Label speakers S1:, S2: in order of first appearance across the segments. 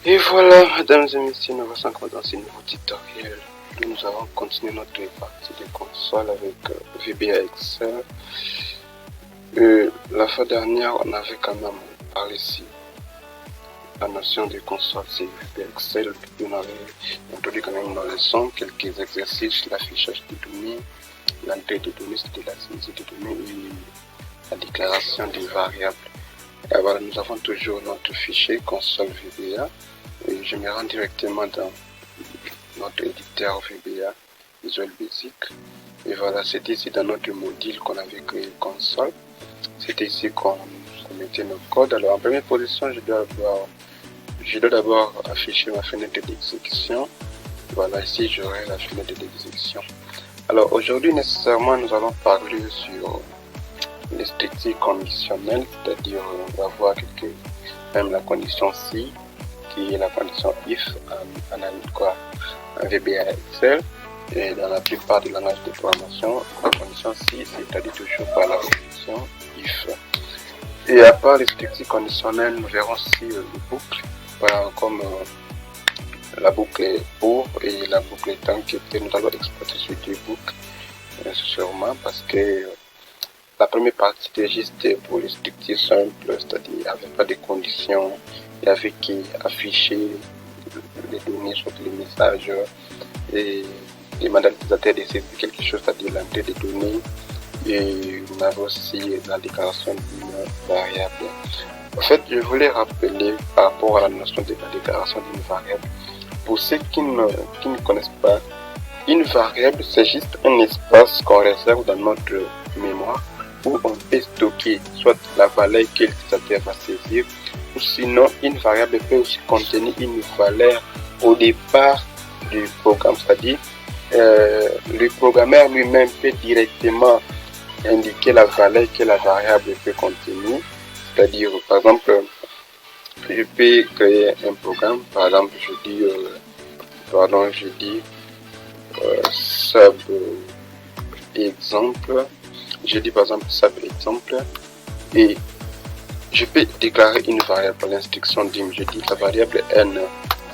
S1: Et voilà, mesdames et messieurs, nous voici encore dans ce nouveau tutoriel où nous allons continuer notre partie de console avec VBA Excel. La fois dernière, on avait quand même parlé ici la notion de console, c'est VBA Excel. On avait introduit quand même dans la leçon quelques exercices, l'affichage des données, l'entrée des données, c'était la saisie des données et la déclaration des variables. Et voilà, nous avons toujours notre fichier console VBA. Et je me rends directement dans notre éditeur VBA Visual Basic. Et voilà, c'était ici dans notre module qu'on avait créé console. C'était ici qu'on mettait nos codes. Alors en première position, je dois d'abord afficher ma fenêtre d'exécution. Voilà, ici j'aurai la fenêtre d'exécution. Alors aujourd'hui, nécessairement, nous allons parler sur les statistiques conditionnelles, c'est-à-dire on va voir même la condition si, qui est la condition if en VBA Excel, et dans la plupart des langages de programmation, la condition si, c'est-à-dire toujours par la condition if. Et à part les statistiques conditionnelles, nous verrons aussi les boucles, comme la boucle est pour et la boucle est tant que nous allons exploiter sur deux boucles, sûrement parce que la première partie était juste pour les structures simples, c'est-à-dire avec pas de conditions, et avec afficher les données sur les messages et demander à l'utilisateur de saisir quelque chose, c'est-à-dire l'entrée des données. Et on avait aussi la déclaration d'une variable. En fait, je voulais rappeler par rapport à la notion de la déclaration d'une variable. Pour ceux qui ne connaissent pas, une variable, c'est juste un espace qu'on réserve dans notre mémoire où on peut stocker soit la valeur que l'utilisateur va saisir, ou sinon une variable peut aussi contenir une valeur au départ du programme, c'est-à-dire le programmeur lui-même peut directement indiquer la valeur que la variable peut contenir, c'est-à-dire par exemple je peux créer un programme, par exemple je dis sub exemple, je dis par exemple sub exemple et je peux déclarer une variable par l'instruction dim. Je dis la variable n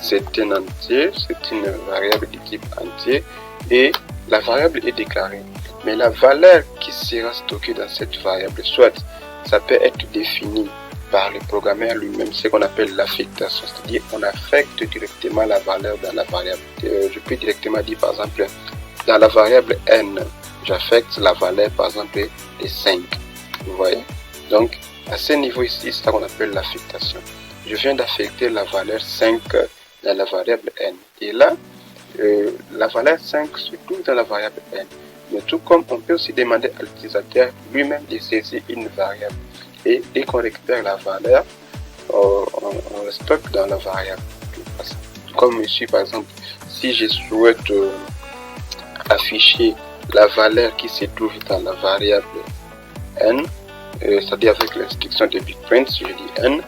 S1: c'est un entier, c'est une variable de type entier et la variable est déclarée. Mais la valeur qui sera stockée dans cette variable, soit ça peut être défini par le programmeur lui-même, ce qu'on appelle l'affectation, c'est-à-dire on affecte directement la valeur dans la variable. Je peux directement dire par exemple dans la variable n, j'affecte la valeur par exemple de 5. Vous voyez? Donc à ce niveau ici, c'est ça qu'on appelle l'affectation. Je viens d'affecter la valeur 5 dans la variable n. Et là, la valeur 5 se trouve dans la variable n. Mais tout comme on peut aussi demander à l'utilisateur lui-même de saisir une variable. Et dès qu'on récupère la valeur, on le stocke dans la variable. Comme ici, par exemple, si je souhaite afficher la valeur qui se trouve dans la variable n, c'est-à-dire avec l'instruction de BigPrint, je dis n,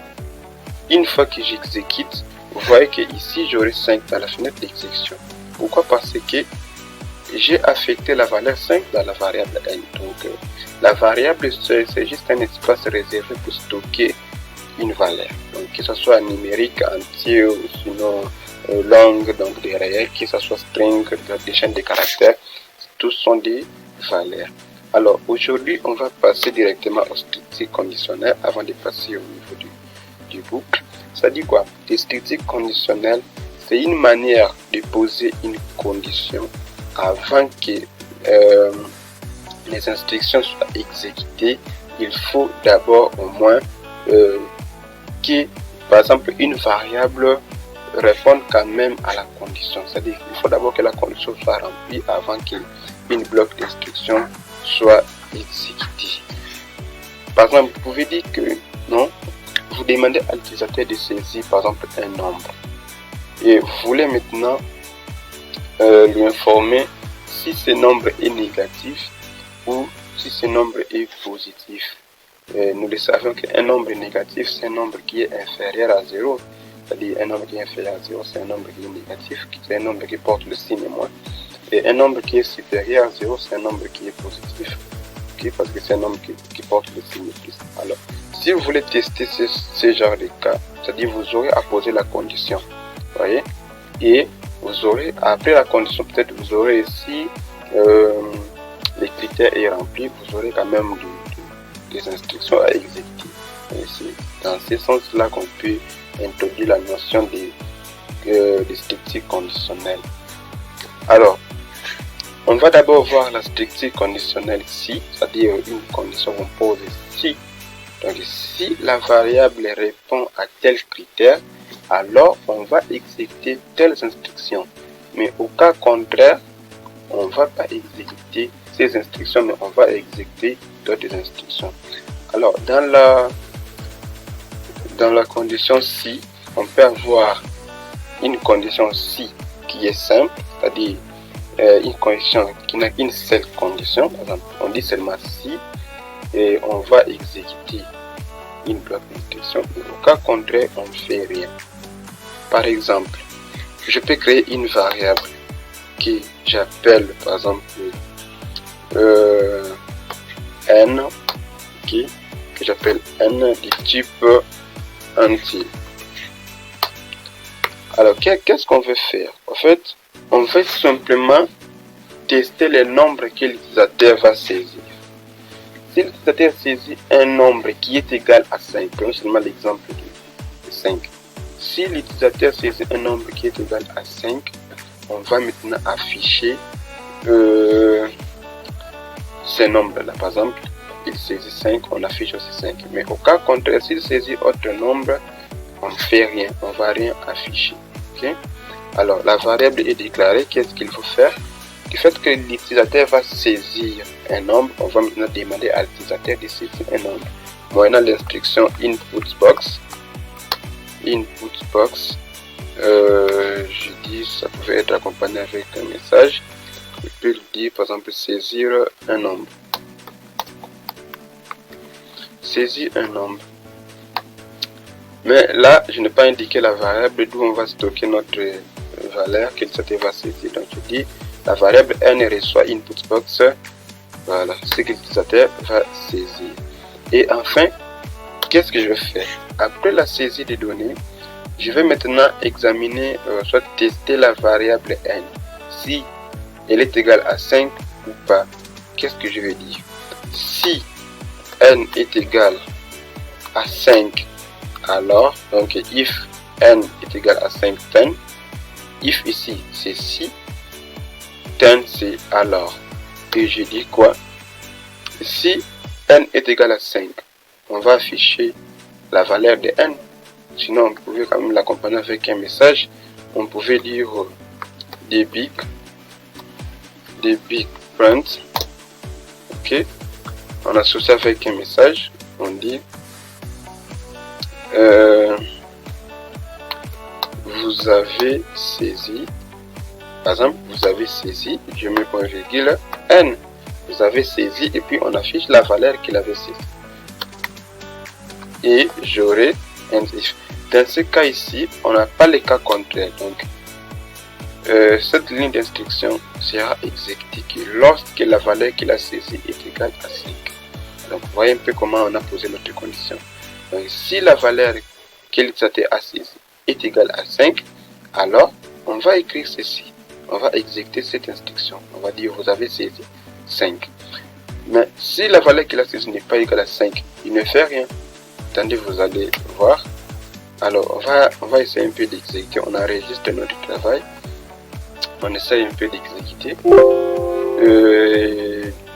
S1: une fois que j'exécute, vous voyez que ici j'aurai 5 dans la fenêtre d'exécution. Pourquoi? Parce que j'ai affecté la valeur 5 dans la variable n. Donc la variable c'est juste un espace réservé pour stocker une valeur. Donc que ce soit numérique, entier ou sinon longue, donc des réels, que ce soit string, des chaînes de caractères, tous sont des valeurs. Alors aujourd'hui on va passer directement aux statistiques conditionnelles avant de passer au niveau du boucle. Ça dit quoi? Les statistiques conditionnelles, c'est une manière de poser une condition avant que les instructions soient exécutées. Il faut d'abord au moins que par exemple une variable réponde quand même à la condition. C'est-à-dire qu'il faut d'abord que la condition soit remplie avant qu'une bloc d'instruction soit exécuté. Par exemple, vous pouvez dire que non, vous demandez à l'utilisateur de saisir par exemple un nombre et vous voulez maintenant lui informer si ce nombre est négatif ou si ce nombre est positif. Nous le savons qu'un nombre négatif, c'est un nombre qui est inférieur à 0. C'est-à-dire un nombre qui est inférieur à 0, c'est un nombre qui est négatif, c'est un nombre qui porte le signe moins. Et un nombre qui est supérieur à 0, c'est un nombre qui est positif, okay, parce que c'est un nombre qui porte le signe plus. Alors, si vous voulez tester ce genre de cas, c'est-à-dire vous aurez à poser la condition, voyez, et vous aurez, après la condition, peut-être vous aurez, si les critères est rempli, vous aurez quand même des instructions à exécuter. Et c'est dans ce sens-là qu'on peut introduire la notion de structure conditionnelle. Alors, on va d'abord voir la structure conditionnelle si, c'est-à-dire une condition qu'on pose si. Donc, si la variable répond à tel critère, alors on va exécuter telles instructions. Mais au cas contraire, on ne va pas exécuter ces instructions, mais on va exécuter d'autres instructions. Alors, dans la condition si, on peut avoir une condition si qui est simple, c'est-à-dire une condition qui n'a qu'une seule condition. Par exemple, on dit seulement si et on va exécuter une bloc d'instruction. Au cas contraire, on ne fait rien. Par exemple, je peux créer une variable que j'appelle par exemple n, okay, que j'appelle n du type entier. Alors, qu'est-ce qu'on veut faire? En fait, on veut simplement tester les nombres que l'utilisateur va saisir. Si l'utilisateur saisit un nombre qui est égal à 5, prenons seulement l'exemple de 5. Si l'utilisateur saisit un nombre qui est égal à 5, on va maintenant afficher ces nombres-là. Par exemple, il saisit 5, on affiche aussi 5. Mais au cas contraire, s'il saisit autre nombre, on ne fait rien, on ne va rien afficher. Okay? Alors, la variable est déclarée. Qu'est-ce qu'il faut faire? Du fait que l'utilisateur va saisir un nombre, on va maintenant demander à l'utilisateur de saisir un nombre. Moyennant l'instruction input_box. Input_box, je dis, ça pouvait être accompagné avec un message. Je peux dire, par exemple, saisir un nombre. Saisir un nombre. Mais là, je n'ai pas indiqué la variable d'où on va stocker notre valeur que l'utilisateur va saisir. Donc, je dis la variable n reçoit input_box. Voilà, ce que l'utilisateur va saisir. Et enfin, qu'est-ce que je vais faire? Après la saisie des données, je vais maintenant examiner, soit tester la variable n. Si elle est égale à 5 ou pas. Qu'est-ce que je vais dire? Si n est égal à 5, alors, donc if n est égal à 5, then, if ici c'est si, then c'est alors. Et je dis quoi? Si n est égal à 5, on va afficher la valeur de n. Sinon, on pouvait quand même l'accompagner avec un message. On pouvait dire debug print. Ok. On associe avec un message. On dit vous avez saisi. Par exemple, vous avez saisi. Je mets point virgule n. Vous avez saisi et puis on affiche la valeur qu'il avait saisie. Et j'aurai un if. Dans ce cas ici, on n'a pas le cas contraire. Donc, cette ligne d'instruction sera exécutée lorsque la valeur qu'il a saisie est égale à 5. Donc, vous voyez un peu comment on a posé notre condition. Donc, si la valeur que l'utilisateur a saisie est égale à 5, alors on va écrire ceci. On va exécuter cette instruction. On va dire vous avez saisi 5. Mais si la valeur qu'il a saisie n'est pas égale à 5, il ne fait rien. Attendez, vous allez voir. Alors, on va essayer un peu d'exécuter. On enregistre notre travail. On essaye un peu d'exécuter.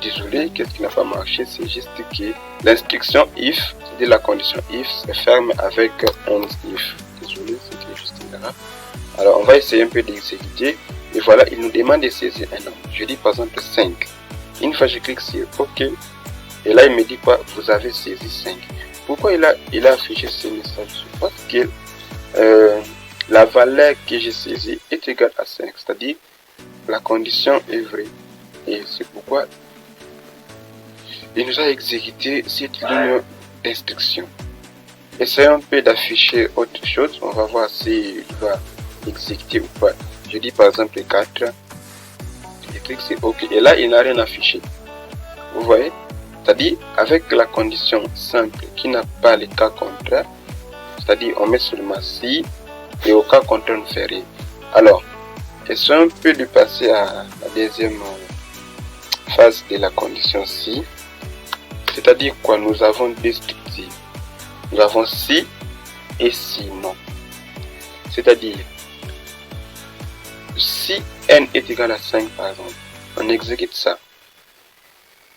S1: Désolé, qu'est-ce qui n'a pas marché? C'est juste que l'instruction if, c'est-à-dire la condition if, se ferme avec un if. Désolé, c'était juste une erreur. Alors, on va essayer un peu d'exécuter. Et voilà, il nous demande de saisir un nombre. Je dis par exemple 5. Une fois, je clique sur OK. Et là, il me dit quoi? Vous avez saisi 5. Pourquoi il a affiché ce message? Parce que la valeur que j'ai saisie est égale à 5. C'est-à-dire, la condition est vraie. Et c'est pourquoi il nous a exécuté cette ligne d'instruction. Essayons un peu d'afficher autre chose. On va voir s'il va exécuter ou pas. Je dis par exemple 4. Je clique sur OK. Et là, il n'a rien affiché. Vous voyez? C'est-à-dire, avec la condition simple qui n'a pas le cas contraire, c'est-à-dire on met seulement si, et au cas contraire on fait rien. Alors, essayons un peu de passer à la deuxième phase de la condition si. C'est-à-dire quoi? Nous avons deux structures. Nous avons si et sinon. C'est-à-dire, si n est égal à 5 par exemple, on exécute ça.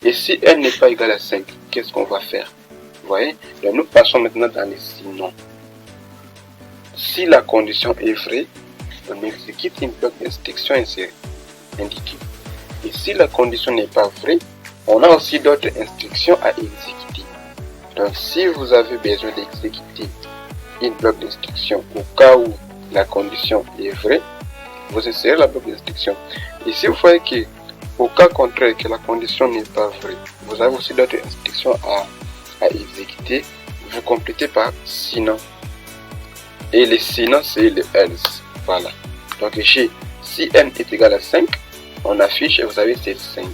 S1: Et si n n'est pas égal à 5, qu'est-ce qu'on va faire? Vous voyez? Donc nous passons maintenant dans les sinon. Si la condition est vraie, on exécute une bloc d'instruction indiquée. Et si la condition n'est pas vraie, on a aussi d'autres instructions à exécuter. Donc si vous avez besoin d'exécuter une bloc d'instruction au cas où la condition est vraie, vous insérez la bloc d'instruction. Et si vous voyez que au cas contraire que la condition n'est pas vraie, vous avez aussi d'autres instructions à exécuter, vous complétez par sinon. Et le sinon c'est le else. Voilà. Donc ici, si n est égal à 5, on affiche et vous avez ces 5.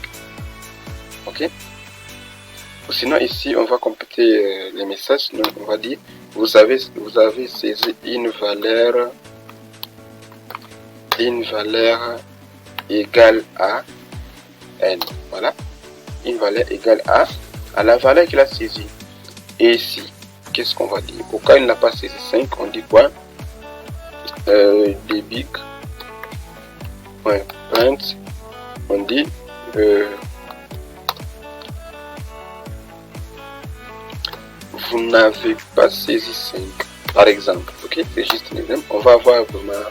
S1: Ok. Sinon ici on va compléter les messages. Donc on va dire vous avez saisi une valeur égale à n. Voilà. Une valeur égale à la valeur qu'il a saisie. Et ici, qu'est-ce qu'on va dire? Au cas où il n'a pas saisi 5, on dit quoi? Debug print, on dit vous n'avez pas saisi 5 par exemple. Ok, c'est juste un exemple. On va avoir vraiment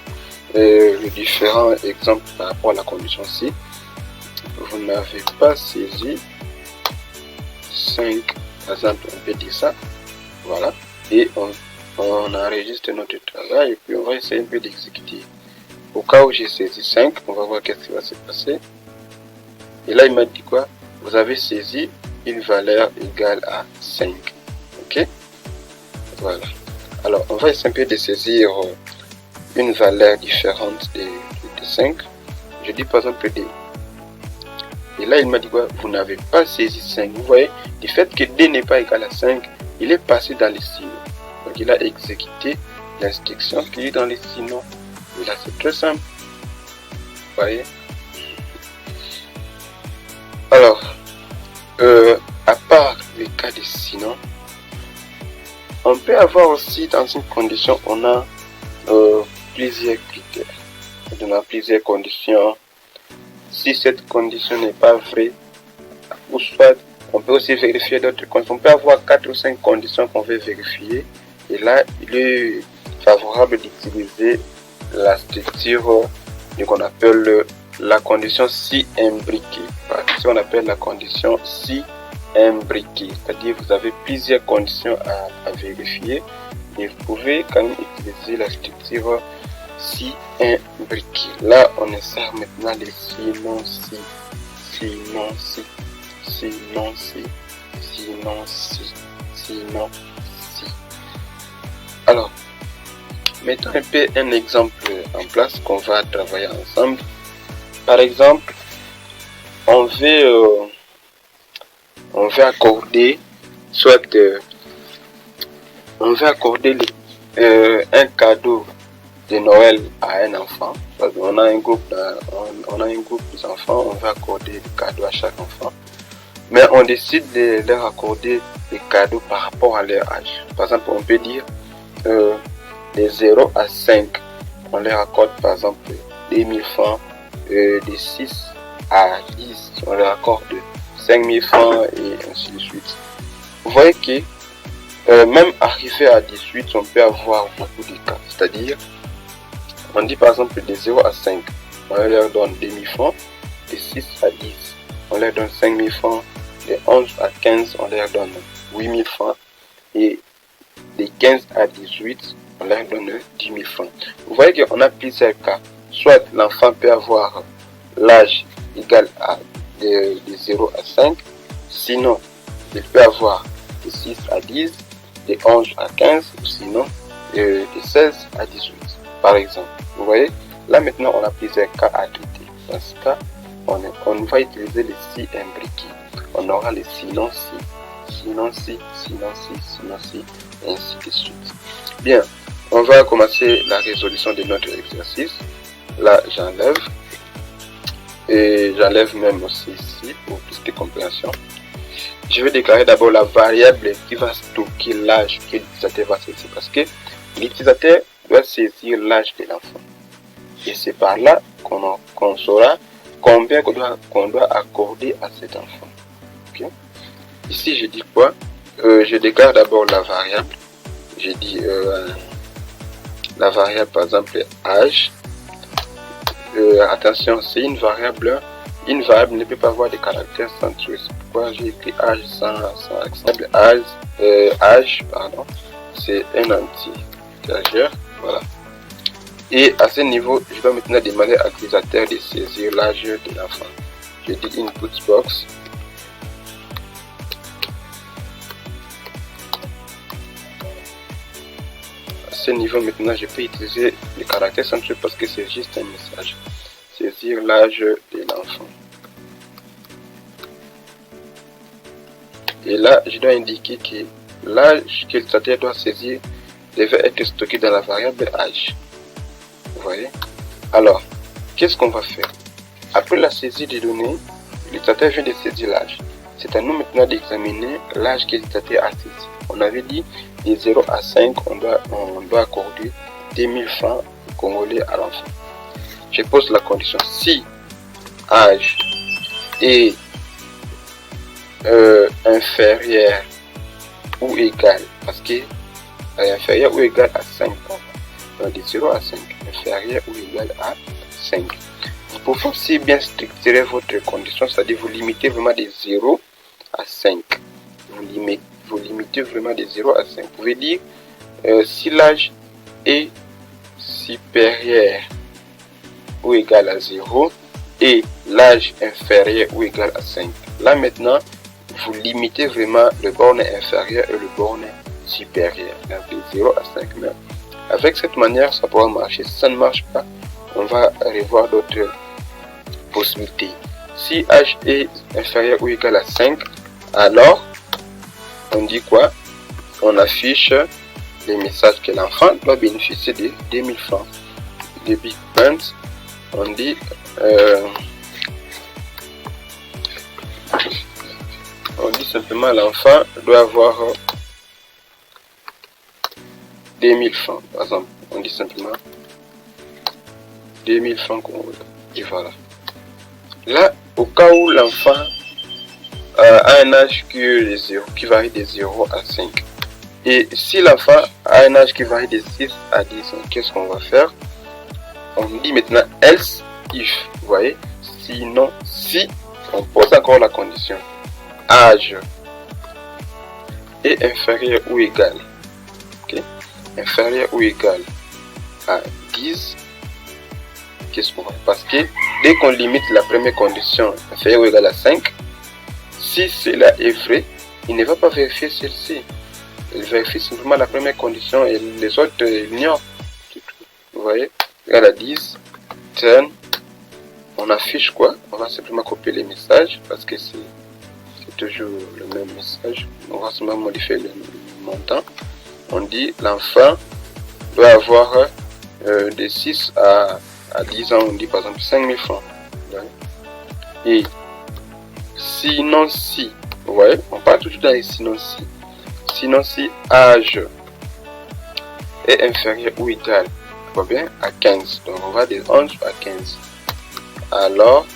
S1: le différent exemple par rapport à la condition ci. Vous n'avez pas saisi 5 par exemple, on peut dire ça. Voilà, et on enregistre notre travail et puis on va essayer un peu d'exécuter. Au cas où j'ai saisi 5, on va voir qu'est-ce qui va se passer. Et là il m'a dit quoi? Vous avez saisi une valeur égale à 5. Ok, voilà. Alors on va essayer un peu de saisir une valeur différente de 5. Je dis par exemple D. Et là il m'a dit quoi? Vous n'avez pas saisi 5. Vous voyez, du fait que D n'est pas égal à 5, il est passé dans les sinon. Donc il a exécuté l'instruction qui est dans les sinon. Et là c'est très simple. Vous voyez. Alors, à part les cas de sinon, on peut avoir aussi dans une condition, on a plusieurs critères. On a plusieurs conditions. Si cette condition n'est pas vraie, ou soit on peut aussi vérifier d'autres conditions. On peut avoir 4 ou 5 conditions qu'on veut vérifier. Et là, il est favorable d'utiliser la structure qu'on appelle la condition si imbriquée. Si on appelle la condition si imbriquée, c'est-à-dire vous avez plusieurs conditions à vérifier et vous pouvez quand même utiliser la structure si imbriquée. Là, on insère maintenant les sinon si, sinon si, sinon si, sinon si, sinon si. Alors, mettons un peu un exemple en place qu'on va travailler ensemble. Par exemple, on veut accorder un cadeau de Noël à un enfant. On a un groupe d'enfants, on va accorder des cadeaux à chaque enfant. Mais on décide de leur accorder des cadeaux par rapport à leur âge. Par exemple, on peut dire de 0 à 5, on leur accorde par exemple 2000 francs. De 6 à 10, on leur accorde 5000 francs et ainsi de suite. Vous voyez que même arrivé à 18, on peut avoir beaucoup de cas. C'est-à-dire, on dit par exemple de 0 à 5, on leur donne 2000 francs. De 6 à 10, on leur donne 5000 francs. De 11 à 15, on leur donne 8000 francs. Et de 15 à 18, on leur donne 10 000 francs. Vous voyez qu'on a plusieurs cas. Soit l'enfant peut avoir l'âge égal à de 0 à 5, sinon il peut avoir de 6 à 10, de 11 à 15, ou sinon de 16 à 18, par exemple. Vous voyez, là maintenant on a plusieurs cas à traiter. Dans ce cas, on va utiliser les si imbriqués. on aura les sinon si, sinon si, sinon si, sinon si, et ainsi de suite. Bien, on va commencer la résolution de notre exercice. Là, j'enlève. Et j'enlève même aussi ici pour plus de compréhension. Je vais déclarer d'abord la variable qui va stocker l'âge que l'utilisateur va saisir. Parce que l'utilisateur doit saisir l'âge de l'enfant. Et c'est par là qu'on saura combien qu'on doit accorder à cet enfant. Okay? Ici, je dis quoi? Je déclare d'abord la variable. Je dis la variable, par exemple, âge. Attention, c'est une variable. Une variable ne peut pas avoir des caractères centrés. C'est pourquoi j'ai écrit âge sans accent. Âge, pardon, c'est un anti-cageur. Voilà. Et à ce niveau, je dois maintenant demander à l'utilisateur de saisir l'âge de l'enfant. Je dis input box. À ce niveau, maintenant, je peux utiliser les caractères centrés parce que c'est juste un message. Saisir l'âge de l'enfant. Et là, je dois indiquer que l'âge que l'utilisateur doit saisir devait être stocké dans la variable âge. Vous voyez? Alors, qu'est-ce qu'on va faire? Après la saisie des données, l'utilisateur vient de saisir l'âge. C'est à nous maintenant d'examiner l'âge que l'utilisateur a saisi. On avait dit de 0 à 5, on doit accorder 2000 francs congolais à l'enfant. Je pose la condition si âge est inférieur ou égal, parce que inférieur ou égal à 5, donc de 0 à 5, inférieur ou égal à 5. Vous pouvez aussi bien structurer votre condition, c'est-à-dire vous limitez vraiment de 0 à 5. Vous limitez vraiment de 0 à 5. Vous pouvez dire si l'âge est supérieur ou égal à 0 et l'âge inférieur ou égal à 5. Là maintenant, vous limitez vraiment le borne inférieur et le borne supérieur, donc de 0 à 5. Mais avec cette manière, ça pourra marcher. Si ça ne marche pas, on va revoir d'autres possibilités. Si h est inférieur ou égal à 5, alors on dit quoi? On affiche les messages que l'enfant doit bénéficier de 2000 francs. De Big Pants, on dit simplement l'enfant doit avoir 2000 francs. Par exemple, on dit simplement 2000 francs congolais. Et voilà. Là, au cas où l'enfant a un âge qui varie de 0 à 5. Et si l'enfant a un âge qui varie de 6 à 10 ans, qu'est-ce qu'on va faire? On dit maintenant else if. Vous voyez? Sinon, si on pose encore la condition âge est inférieur ou égal, okay, inférieur ou égal à 10, qu'est-ce qu'on va faire? Parce que dès qu'on limite la première condition inférieur ou égal à 5, si cela est vrai, il ne va pas vérifier celle-ci. Il vérifie simplement la première condition et les autres ignorent. Vous voyez? Égal à 10, 10, on affiche quoi? On va simplement copier les messages parce que c'est toujours le même message. On va simplement modifier le montant. On dit l'enfant doit avoir de 6 à 10 ans, on dit par exemple 5000 francs. Et sinon si, vous voyez, on parle toujours dans les sinon si. Sinon si âge est inférieur ou égal, bien, à 15. Donc on va de 11 à 15. Alors,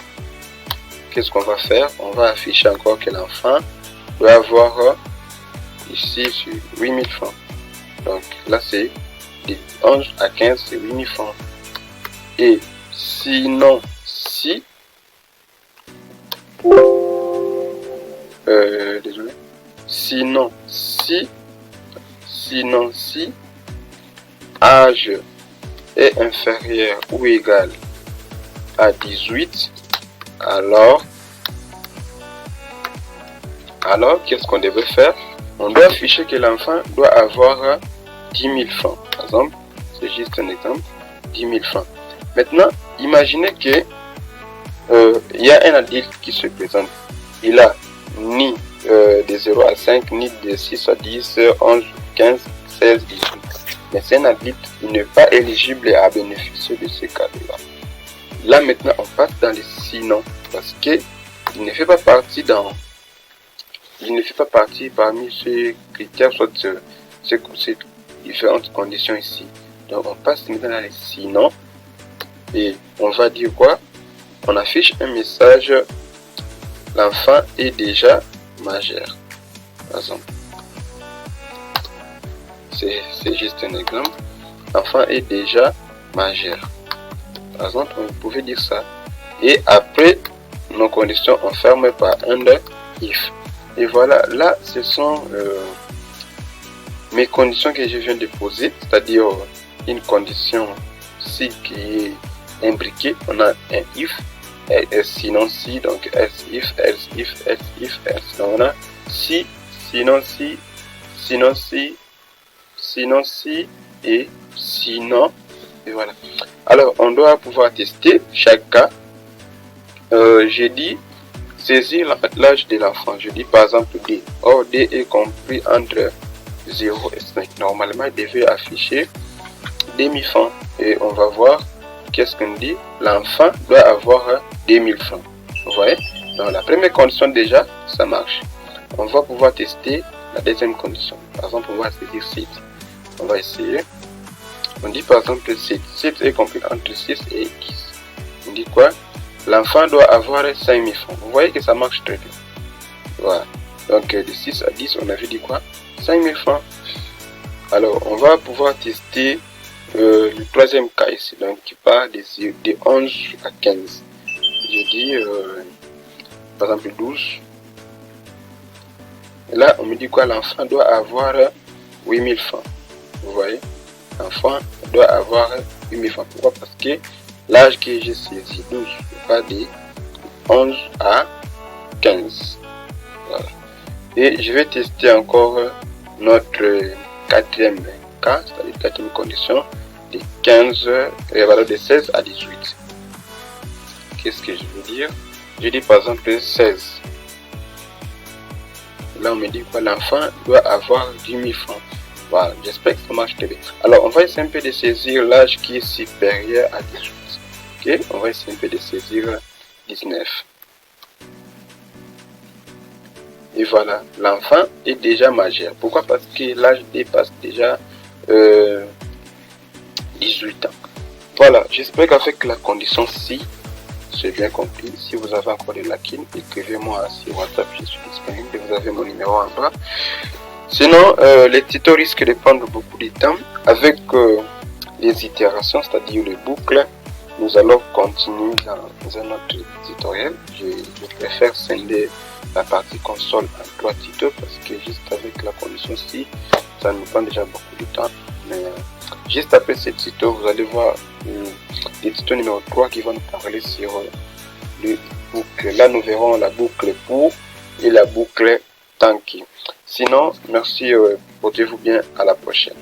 S1: qu'est-ce qu'on va faire? On va afficher encore que l'enfant doit avoir ici sur 8000 francs. Donc là c'est de 11 à 15, c'est 8000 francs. Et sinon si désolé, sinon si âge est inférieur ou égal à 18, alors qu'est-ce qu'on devait faire? On doit afficher que l'enfant doit avoir 10 000 francs. Par exemple, c'est juste un exemple, 10 000 francs. Maintenant, imaginez que il y a un adulte qui se présente. Il a ni de 0 à 5, ni de 6 à 10, 11, 15, 16, 18. Mais c'est un adulte, il n'est pas éligible à bénéficier de ce cadre-là. Là maintenant, on passe dans les sinon, parce que il ne fait pas partie parmi ces critères, soit ces différentes conditions ici. Donc on passe maintenant dans les sinon, et on va dire quoi? On affiche un message, l'enfant est déjà majeur, par exemple. C'est juste un exemple. L'enfant est déjà majeur. Par exemple, vous pouvez dire ça. Et après, nos conditions, on ferme par un if. Et voilà, là, ce sont mes conditions que je viens de poser, c'est-à-dire une condition si qui est imbriquée. On a un if, et sinon si, donc else if, else if, else if, else. Donc on a si, sinon si, sinon si, sinon si et sinon, et voilà. Alors on doit pouvoir tester chaque cas. J'ai dit saisir l'âge de l'enfant. Je dis par exemple D. Or D est compris entre 0 et 5. Normalement il devait afficher demi-francs. Et on va voir qu'est-ce qu'on dit. L'enfant doit avoir 2000 francs. Vous voyez? Dans la première condition déjà, ça marche. On va pouvoir tester la deuxième condition. Par exemple, on va saisir 6. On va essayer. On dit par exemple 6. 6 est compris entre 6 et 10. On dit quoi? L'enfant doit avoir 5000 francs. Vous voyez que ça marche très bien. Voilà. Donc de 6 à 10, on avait dit quoi? 5000 francs. Alors, on va pouvoir tester le troisième cas ici. Donc, qui part de 11 à 15. J'ai dit, par exemple, 12. Et là, on me dit quoi? L'enfant doit avoir 8000 francs. Vous voyez? L'enfant doit avoir 8000 francs. Pourquoi? Parce que l'âge que j'ai saisi, 12, pas de 11 à 15. Voilà. Et je vais tester encore notre quatrième cas, c'est-à-dire quatrième condition, de 15 et valeur de 16 à 18. Qu'est-ce que je veux dire? Je dis par exemple 16. Là, on me dit quoi? L'enfant doit avoir 10 000 francs. Voilà, j'espère que ça marche très bien. Alors, on va essayer un peu de saisir l'âge qui est supérieur à 18. Ok, on va essayer un peu de saisir 19. Et voilà, l'enfant est déjà majeur. Pourquoi? Parce que l'âge dépasse déjà 18 ans. Voilà, j'espère qu'avec la condition si, c'est bien compris. Si vous avez encore des lacunes, écrivez-moi sur WhatsApp, je suis disponible. Vous avez mon numéro en bas. Sinon, les tutos risquent de prendre beaucoup de temps. Avec les itérations, c'est-à-dire les boucles, nous allons continuer dans un autre tutoriel. Je préfère scinder la partie console en 3 tutos parce que juste avec la condition si, ça nous prend déjà beaucoup de temps. Mais juste après ce tuto, vous allez voir le tuto numéro 3 qui va nous parler sur les boucles. Là, nous verrons la boucle pour et la boucle tanky. Sinon, merci, portez-vous bien, à la prochaine.